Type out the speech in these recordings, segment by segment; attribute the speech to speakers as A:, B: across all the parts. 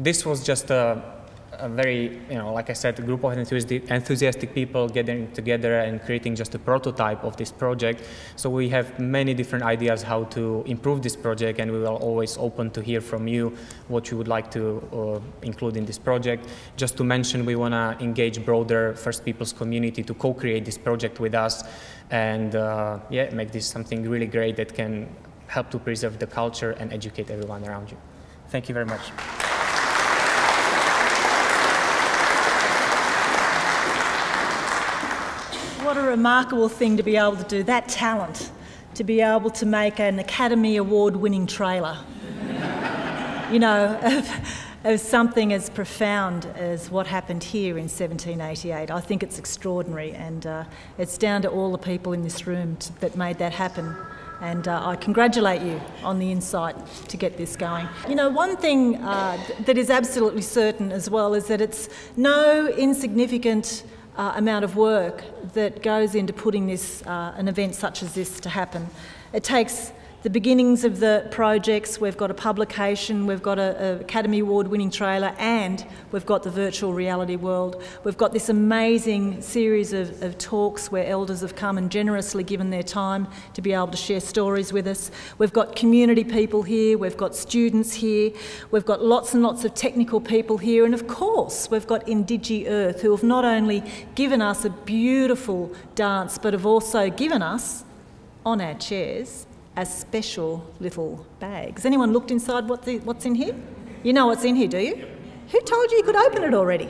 A: this was just a very, like I said, a group of enthusiastic people getting together and creating just a prototype of this project. So we have many different ideas how to improve this project, and we will always open to hear from you what you would like to include in this project. Just to mention, we want to engage broader First Peoples community to co-create this project with us, and yeah, make this something really great that can help to preserve the culture and educate everyone around you. Thank you very much.
B: What a remarkable thing to be able to do, that talent, to be able to make an Academy Award-winning trailer, of something as profound as what happened here in 1788. I think it's extraordinary, and it's down to all the people in this room that made that happen. And I congratulate you on the insight to get this going. One thing that is absolutely certain as well is that it's no insignificant amount of work that goes into putting this, an event such as this to happen. It takes the beginnings of the projects, we've got a publication, we've got an Academy Award-winning trailer, and we've got the virtual reality world. We've got this amazing series of talks where elders have come and generously given their time to be able to share stories with us. We've got community people here, we've got students here, we've got lots and lots of technical people here, and of course we've got Indigi Earth, who have not only given us a beautiful dance, but have also given us, on our chairs, a special little bag. Has anyone looked inside what's in here? You know what's in here, do you? Who told you you could open it already?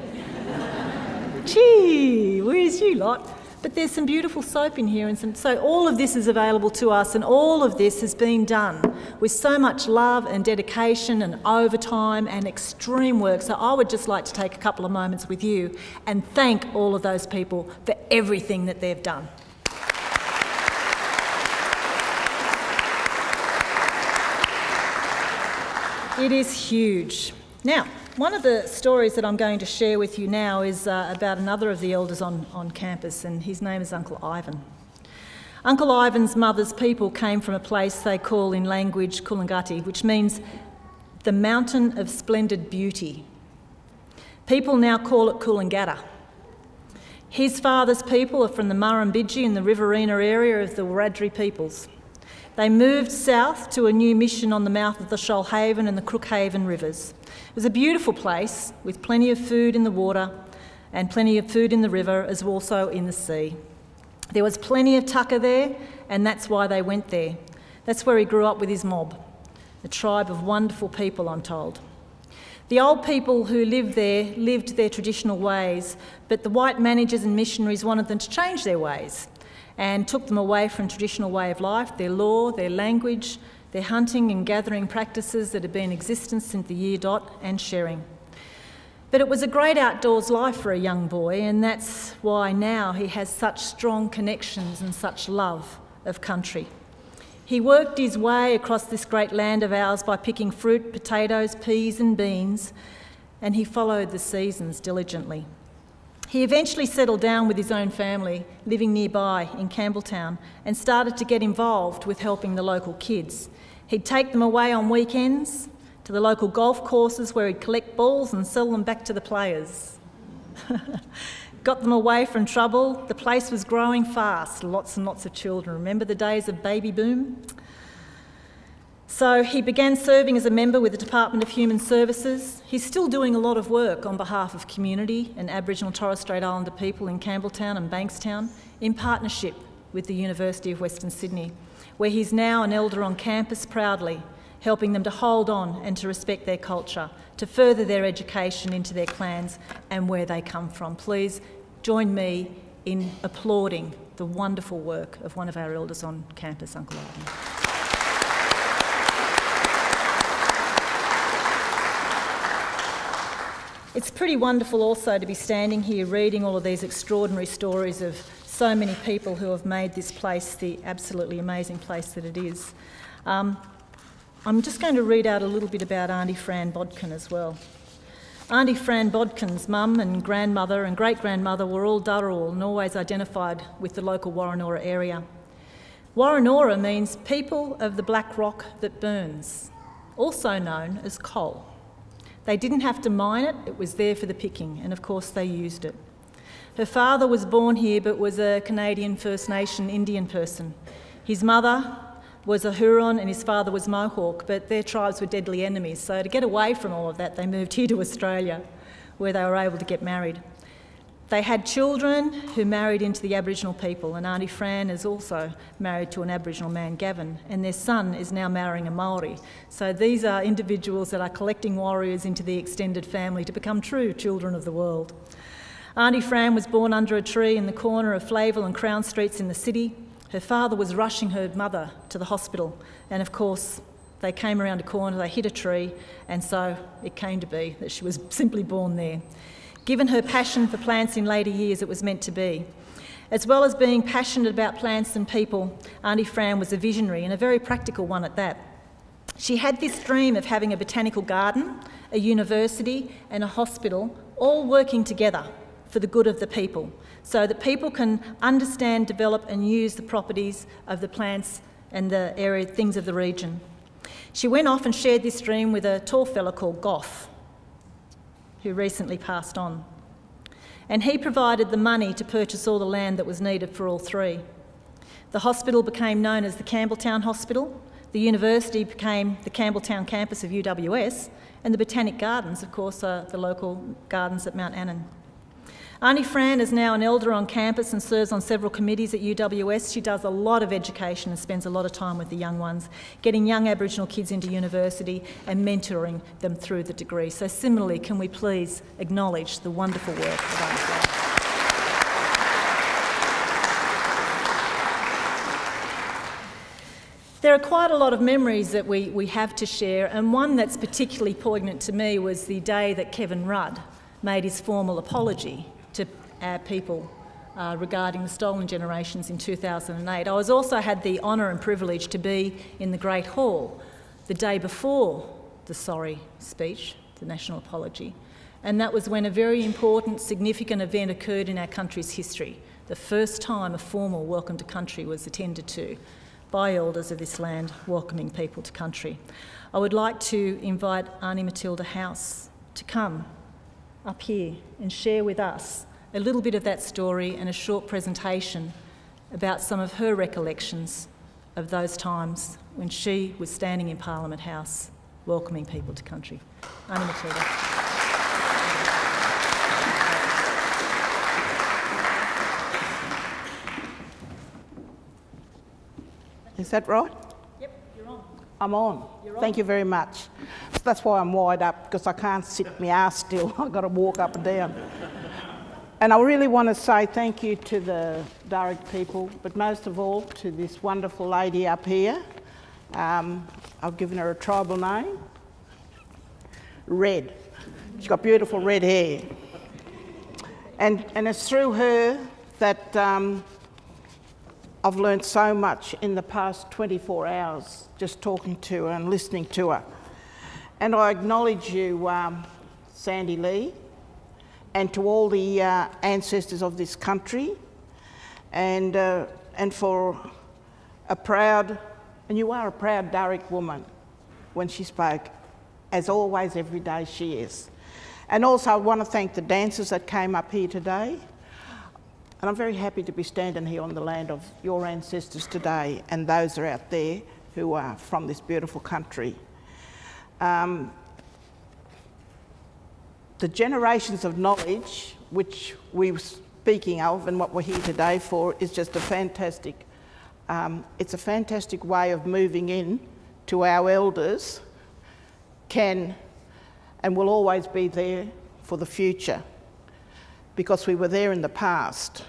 B: Gee, where's you lot? But there's some beautiful soap in here, and so all of this is available to us, and all of this has been done with so much love and dedication and overtime and extreme work. So I would just like to take a couple of moments with you and thank all of those people for everything that they've done. It is huge. Now, one of the stories that I'm going to share with you now is about another of the elders on campus, and his name is Uncle Ivan. Uncle Ivan's mother's people came from a place they call in language Kulangati, which means the mountain of splendid beauty. People now call it Coolangatta. His father's people are from the Murrumbidgee and the Riverina area of the Wiradjuri peoples. They moved south to a new mission on the mouth of the Shoalhaven and the Crookhaven rivers. It was a beautiful place with plenty of food in the water and plenty of food in the river, as also in the sea. There was plenty of tucker there, and that's why they went there. That's where he grew up with his mob, a tribe of wonderful people, I'm told. The old people who lived there lived their traditional ways, but the white managers and missionaries wanted them to change their ways and took them away from traditional way of life, their law, their language, their hunting and gathering practices that had been in existence since the year dot, and sharing. But it was a great outdoors life for a young boy, and that's why now he has such strong connections and such love of country. He worked his way across this great land of ours by picking fruit, potatoes, peas and beans, and he followed the seasons diligently. He eventually settled down with his own family, living nearby in Campbelltown, and started to get involved with helping the local kids. He'd take them away on weekends to the local golf courses where he'd collect balls and sell them back to the players. Got them away from trouble. The place was growing fast, lots and lots of children. Remember the days of baby boom? So he began serving as a member with the Department of Human Services. He's still doing a lot of work on behalf of community and Aboriginal Torres Strait Islander people in Campbelltown and Bankstown in partnership with the University of Western Sydney, where he's now an elder on campus proudly, helping them to hold on and to respect their culture, to further their education into their clans and where they come from. Please join me in applauding the wonderful work of one of our elders on campus, Uncle Ivan. It's pretty wonderful also to be standing here reading all of these extraordinary stories of so many people who have made this place the absolutely amazing place that it is. I'm just going to read out a little bit about Auntie Fran Bodkin as well. Auntie Fran Bodkin's mum and grandmother and great-grandmother were all Dharawal and always identified with the local Warranora area. Warranora means people of the black rock that burns, also known as coal. They didn't have to mine it, it was there for the picking, and of course they used it. Her father was born here but was a Canadian First Nation Indian person. His mother was a Huron and his father was Mohawk, but their tribes were deadly enemies, so to get away from all of that they moved here to Australia, where they were able to get married. They had children who married into the Aboriginal people, and Auntie Fran is also married to an Aboriginal man, Gavin, and their son is now marrying a Maori. So these are individuals that are collecting warriors into the extended family to become true children of the world. Auntie Fran was born under a tree in the corner of Flayville and Crown Streets in the city. Her father was rushing her mother to the hospital, and of course they came around a corner, they hit a tree, and so it came to be that she was simply born there. Given her passion for plants in later years, it was meant to be. As well as being passionate about plants and people, Auntie Fran was a visionary, and a very practical one at that. She had this dream of having a botanical garden, a university and a hospital all working together for the good of the people, so that people can understand, develop and use the properties of the plants and the area, things of the region. She went off and shared this dream with a tall fella called Goff, who recently passed on. And he provided the money to purchase all the land that was needed for all three. The hospital became known as the Campbelltown Hospital, the university became the Campbelltown campus of UWS, and the Botanic Gardens, of course, are the local gardens at Mount Annan. Auntie Fran is now an elder on campus and serves on several committees at UWS. She does a lot of education and spends a lot of time with the young ones, getting young Aboriginal kids into university and mentoring them through the degree. So similarly, can we please acknowledge the wonderful work of Auntie Fran? There are quite a lot of memories that we have to share, and one that's particularly poignant to me was the day that Kevin Rudd made his formal apology to our people regarding the stolen generations in 2008. I also had the honour and privilege to be in the Great Hall the day before the sorry speech, the national apology, and that was when a very important, significant event occurred in our country's history. The first time a formal welcome to country was attended to by elders of this land welcoming people to country. I would like to invite Auntie Matilda House to come up here and share with us a little bit of that story and a short presentation about some of her recollections of those times when she was standing in Parliament House welcoming people to country. Auntie Matilda.
C: Is that right?
B: Yep, you're on.
C: I'm on. Thank you very much. That's why I'm wide up, because I can't sit my ass still. I've got to walk up and down. And I really want to say thank you to the Darug people, but most of all to this wonderful lady up here. I've given her a tribal name, Red. She's got beautiful red hair. And it's through her that I've learned so much in the past 24 hours, just talking to her and listening to her. And I acknowledge you, Sandy Lee, and to all the ancestors of this country, and for a proud, and you are a proud Darug woman when she spoke, as always, every day she is. And also I want to thank the dancers that came up here today. And I'm very happy to be standing here on the land of your ancestors today, and those are out there who are from this beautiful country. The generations of knowledge which we were speaking of and what we're here today for is just a fantastic, it's a fantastic way of moving in to our elders, can and will always be there for the future, because we were there in the past.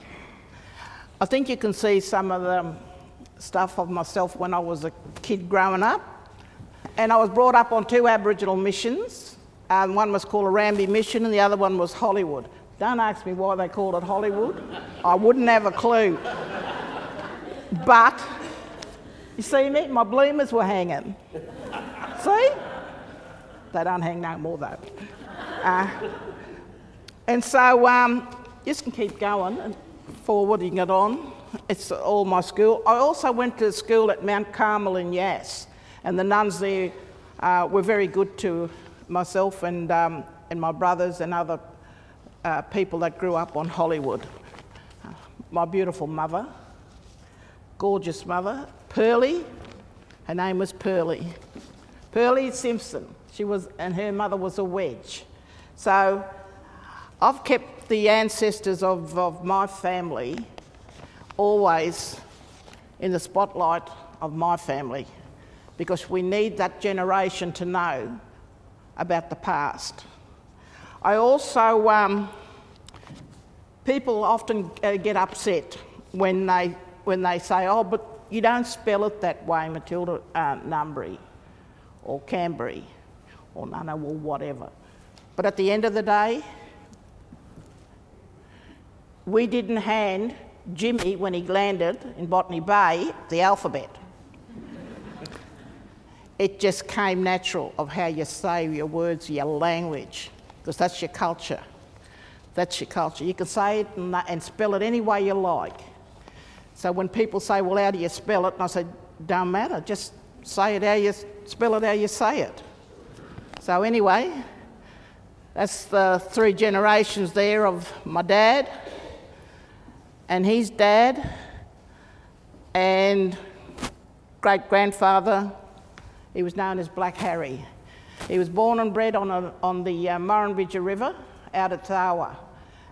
C: I think you can see some of the stuff of myself when I was a kid growing up, and I was brought up on 2 Aboriginal missions. One was called Yarramundi Mission and the other one was Hollywood. Don't ask me why they called it Hollywood. I wouldn't have a clue. But, you see me, my bloomers were hanging. See? They don't hang no more though. And so, just can keep going and forwarding it on. It's all my school. I also went to school at Mount Carmel in Yass, and the nuns there were very good to myself and my brothers and other people that grew up on Hollywood. My beautiful mother, gorgeous mother, Pearlie. Her name was Pearlie. Pearlie Simpson. And her mother was a wedge. So I've kept the ancestors of my family always in the spotlight of my family, because we need that generation to know about the past. I also, people often get upset when they say, oh, but you don't spell it that way, Matilda, Numbry or Canberry or Nana or whatever. But at the end of the day, we didn't hand Jimmy, when he landed in Botany Bay, the alphabet. It just came natural of how you say your words, your language, because that's your culture. That's your culture. You can say it and spell it any way you like. So when people say, well, how do you spell it? And I say, don't matter, just say it how you spell it how you say it. So anyway, that's the 3 generations there of my dad and his dad and great-grandfather. He was known as Black Harry. He was born and bred on the Murrumbidgee River out at Tawa,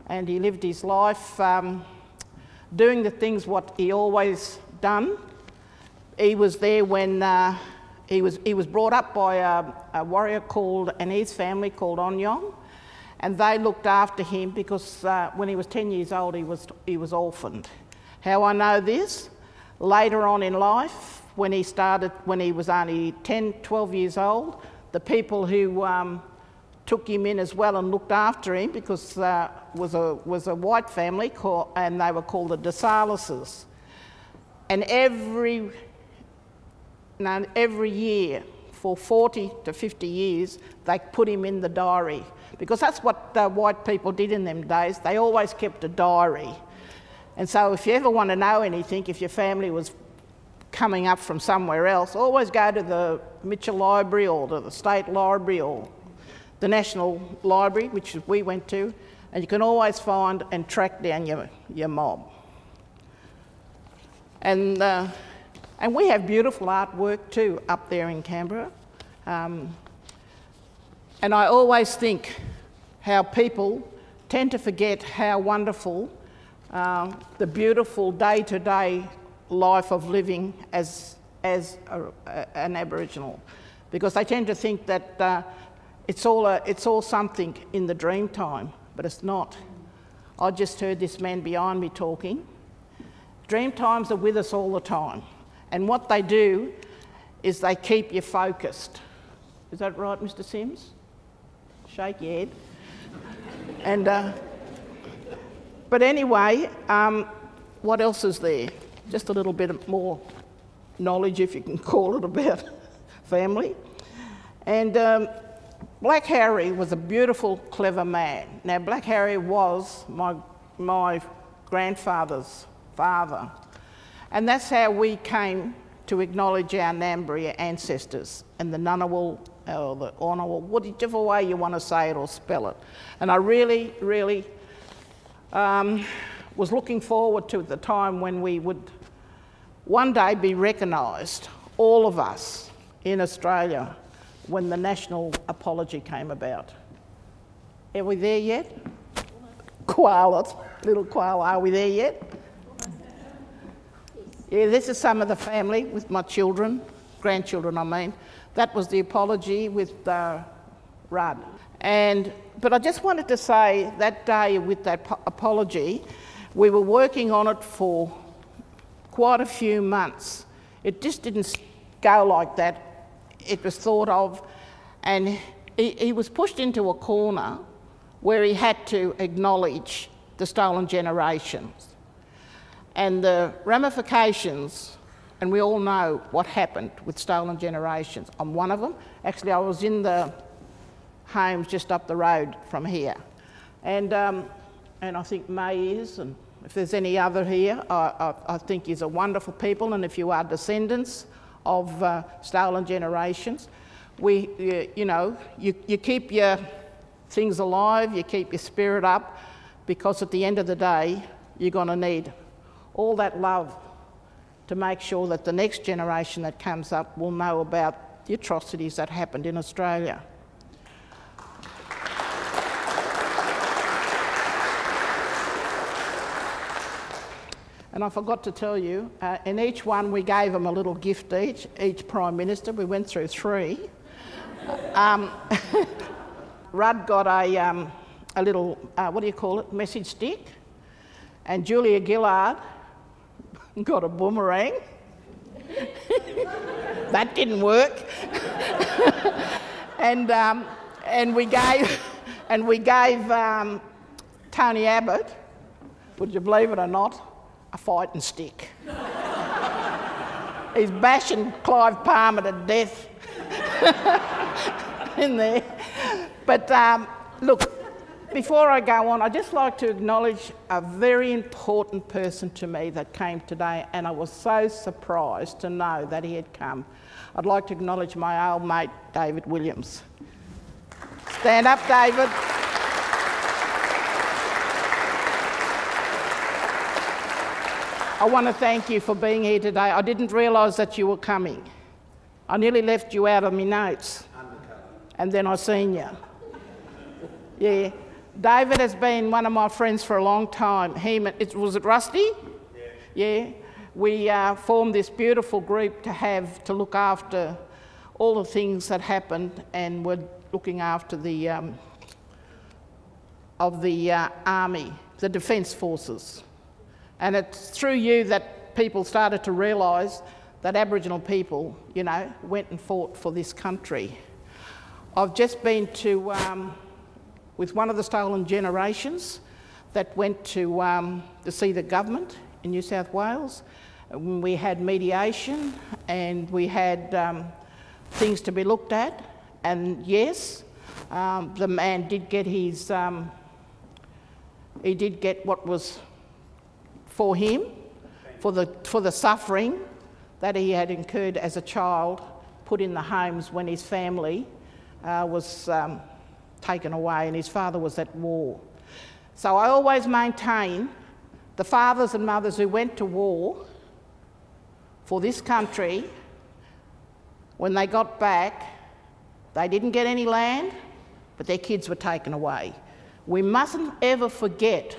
C: and he lived his life doing the things what he always done. He was there when he was brought up by a warrior and his family called Onyong, and they looked after him because when he was 10 years old he was orphaned. How I know this? Later on in life, when he was only 10, 12 years old, the people who took him in as well and looked after him, because was a white family and they were called the DeSaleses. And every year for 40 to 50 years, they put him in the diary, because that's what white people did in them days. They always kept a diary. And so if you ever want to know anything, if your family was coming up from somewhere else, always go to the Mitchell Library or to the State Library or the National Library, which we went to, and you can always find and track down your mob. And we have beautiful artwork too up there in Canberra. And I always think how people tend to forget how wonderful the beautiful day-to-day life of living as an Aboriginal, because they tend to think that it's all something in the dream time, but it's not. I just heard this man behind me talking. Dream times are with us all the time, and what they do is they keep you focused. Is that right, Mr. Sims? Shake your head. And but anyway, what else is there? Just a little bit more knowledge, if you can call it, about family. And Black Harry was a beautiful, clever man. Now, Black Harry was my grandfather's father. And that's how we came to acknowledge our Ngambri ancestors and the Ngunnawal, or the Ornawal, whichever way you want to say it or spell it. And I really, really was looking forward to the time when we would one day be recognised, all of us in Australia, when the national apology came about. Are we there yet? Koalas, little koala, are we there yet? Yeah, this is some of the family with my children, grandchildren I mean. That was the apology with Rudd. But I just wanted to say that day with that apology, we were working on it for quite a few months. It just didn't go like that. It was thought of, and he was pushed into a corner where he had to acknowledge the stolen generations and the ramifications, and we all know what happened with stolen generations. I'm one of them. Actually, I was in the homes just up the road from here, and I think May is, and if there's any other here, I think is a wonderful people, and if you are descendants of stolen generations, you keep your things alive, you keep your spirit up, because at the end of the day, you're going to need all that love to make sure that the next generation that comes up will know about the atrocities that happened in Australia. And I forgot to tell you, in each one we gave them a little gift each Prime Minister. We went through 3. Rudd got a little, what do you call it, message stick. And Julia Gillard got a boomerang. That didn't work. and we gave Tony Abbott, would you believe it or not, a fighting stick. He's bashing Clive Palmer to death in there. But look, before I go on, I'd just like to acknowledge a very important person to me that came today, and I was so surprised to know that he had come. I'd like to acknowledge my old mate, David Williams. Stand up, David. I want to thank you for being here today. I didn't realise that you were coming. I nearly left you out of my notes. Undercover. And then I seen you. Yeah. David has been one of my friends for a long time. Was it Rusty? Yeah. We formed this beautiful group to look after all the things that happened, and we're looking after the army, the Defence Forces. And it's through you that people started to realise that Aboriginal people, went and fought for this country. I've just been with one of the stolen generations that went to see the government in New South Wales. We had mediation and we had things to be looked at. And yes, the man did get his, he did get what was for him, for the suffering that he had incurred as a child, put in the homes when his family was taken away and his father was at war. So I always maintain the fathers and mothers who went to war for this country, when they got back, they didn't get any land, but their kids were taken away. We mustn't ever forget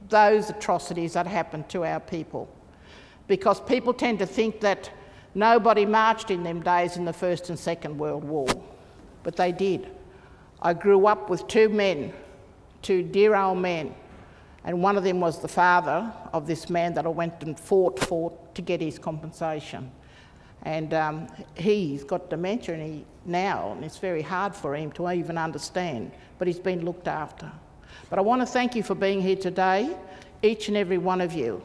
C: those atrocities that happened to our people, because people tend to think that nobody marched in them days in the First and Second World War, but they did. I grew up with 2 men, 2 dear old men, and one of them was the father of this man that I went and fought for to get his compensation. And he's got dementia and it's very hard for him to even understand, but he's been looked after. But I want to thank you for being here today, each and every one of you.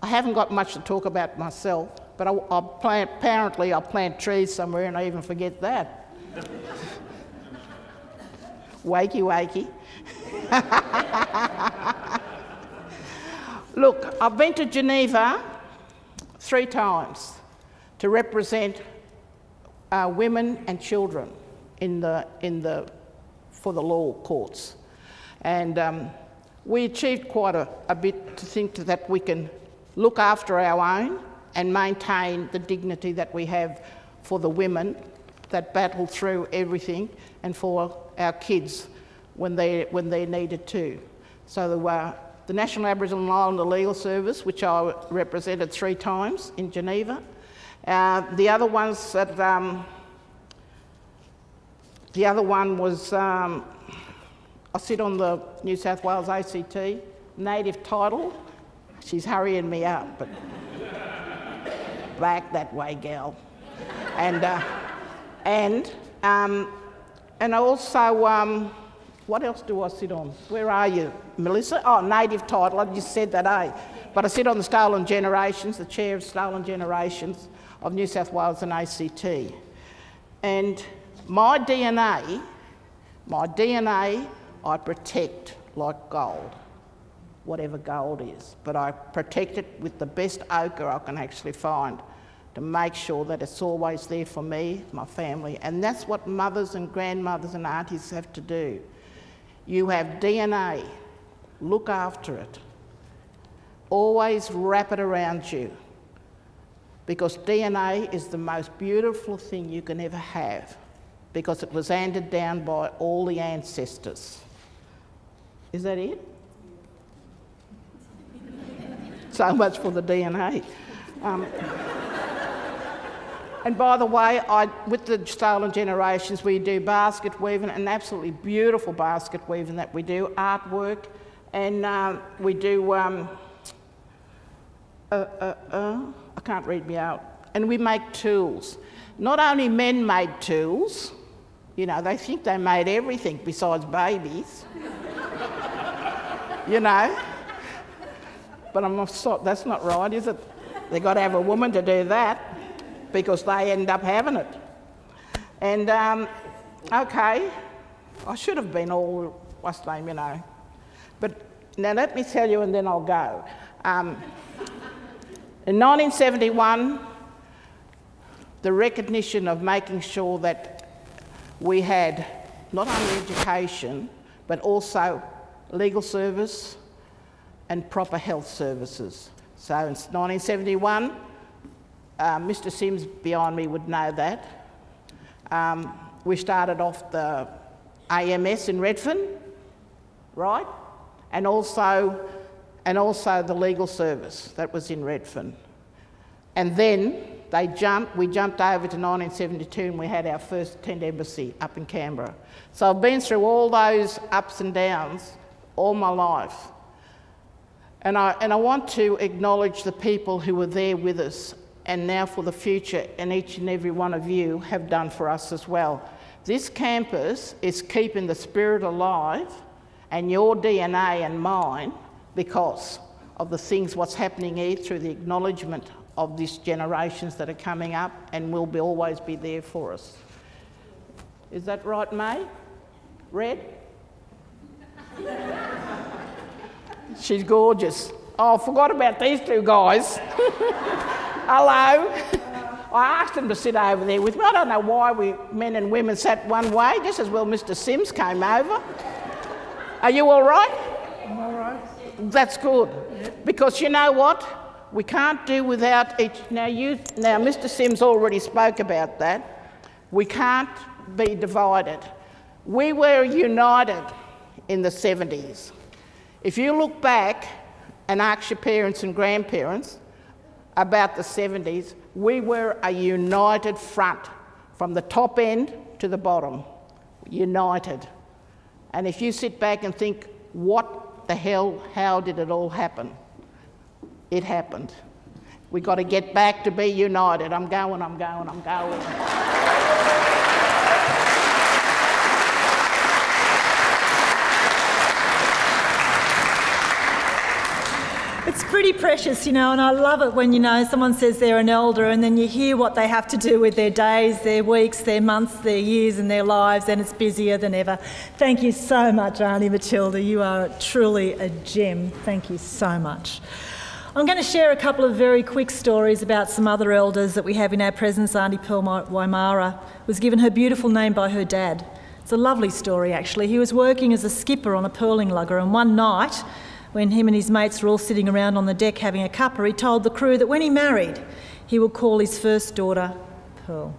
C: I haven't got much to talk about myself, but apparently I'll plant trees somewhere and I even forget that. Wakey, wakey. Look, I've been to Geneva 3 times to represent women and children for the law courts. And we achieved quite a bit to think that we can look after our own and maintain the dignity that we have for the women that battle through everything, and for our kids when they're needed too. So the National Aboriginal and Islander Legal Service, which I represented 3 times in Geneva. The other one was I sit on the New South Wales ACT, native title. She's hurrying me up, but back that way, gal. And also, what else do I sit on? Where are you, Melissa? Oh, native title, I just said that, eh? But I sit on the Stolen Generations, the chair of Stolen Generations of New South Wales and ACT. And my DNA, I protect like gold, whatever gold is. But I protect it with the best ochre I can actually find to make sure that it's always there for me, my family. And that's what mothers and grandmothers and aunties have to do. You have DNA, look after it. Always wrap it around you, because DNA is the most beautiful thing you can ever have, because it was handed down by all the ancestors. Is that it? So much for the DNA. And by the way, with the Stolen Generations, we do basket weaving, an absolutely beautiful basket weaving that we do, artwork, and we do, I can't read me out, and we make tools. Not only men-made tools, you know, they think they made everything besides babies, you know, but that's not right, is it? They've got to have a woman to do that, because they end up having it. And, okay, I should have been all, what's the name, you know. But now let me tell you and then I'll go. In 1971, the recognition of making sure that we had not only education, but also legal service and proper health services. So in 1971, Mr. Sims behind me would know that. We started off the AMS in Redfern, right? And also the legal service that was in Redfern. And then we jumped over to 1972 and we had our first tent embassy up in Canberra. So I've been through all those ups and downs all my life. And I want to acknowledge the people who were there with us, and now for the future, and each and every one of you have done for us as well. This campus is keeping the spirit alive, and your DNA and mine, because of the things what's happening here through the acknowledgement of these generations that are coming up and will always be there for us. Is that right, May? Red? She's gorgeous. Oh, I forgot about these two guys. Hello. I asked them to sit over there with me. I don't know why we men and women sat one way, just as well Mr. Sims came over. Are you all right?
D: I'm all right.
C: That's good. Yeah. Because you know what? We can't do without each... Now, Mr. Sims already spoke about that. We can't be divided. We were united in the 70s. If you look back and ask your parents and grandparents about the 70s, we were a united front from the top end to the bottom, united. And if you sit back and think, what the hell, how did it all happen? It happened. We've got to get back to be united. I'm going.
B: It's pretty precious, you know, and I love it when, you know, someone says they're an elder and then you hear what they have to do with their days, their weeks, their months, their years and their lives, and it's busier than ever. Thank you so much, Auntie Matilda. You are truly a gem. Thank you so much. I'm going to share a couple of very quick stories about some other elders that we have in our presence. Auntie Pearl Waimara was given her beautiful name by her dad. It's a lovely story, actually. He was working as a skipper on a pearling lugger, and one night, when him and his mates were all sitting around on the deck having a cuppa, he told the crew that when he married, he would call his first daughter Pearl.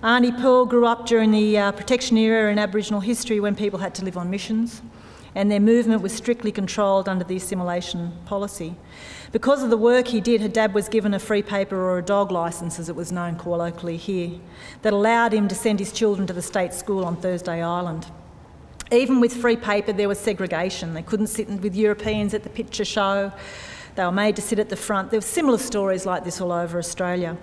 B: Auntie Pearl grew up during the protection era in Aboriginal history when people had to live on missions, and their movement was strictly controlled under the assimilation policy. Because of the work he did, her dad was given a free paper, or a dog licence as it was known colloquially here, that allowed him to send his children to the state school on Thursday Island. Even with free paper, there was segregation. They couldn't sit with Europeans at the picture show. They were made to sit at the front. There were similar stories like this all over Australia.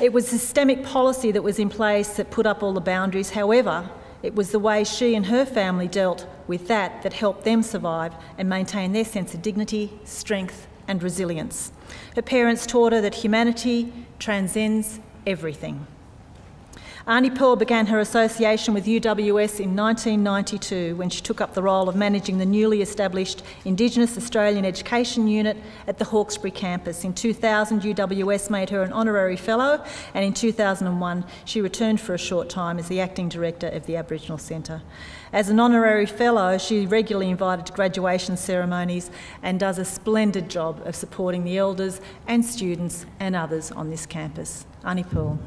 B: It was systemic policy that was in place that put up all the boundaries. However, it was the way she and her family dealt with that that helped them survive and maintain their sense of dignity, strength and resilience. Her parents taught her that humanity transcends everything. Auntie Pearl began her association with UWS in 1992 when she took up the role of managing the newly established Indigenous Australian Education Unit at the Hawkesbury campus. In 2000, UWS made her an honorary fellow, and in 2001 she returned for a short time as the acting director of the Aboriginal Centre. As an honorary fellow, she regularly invited to graduation ceremonies and does a splendid job of supporting the elders and students and others on this campus. Auntie Pearl.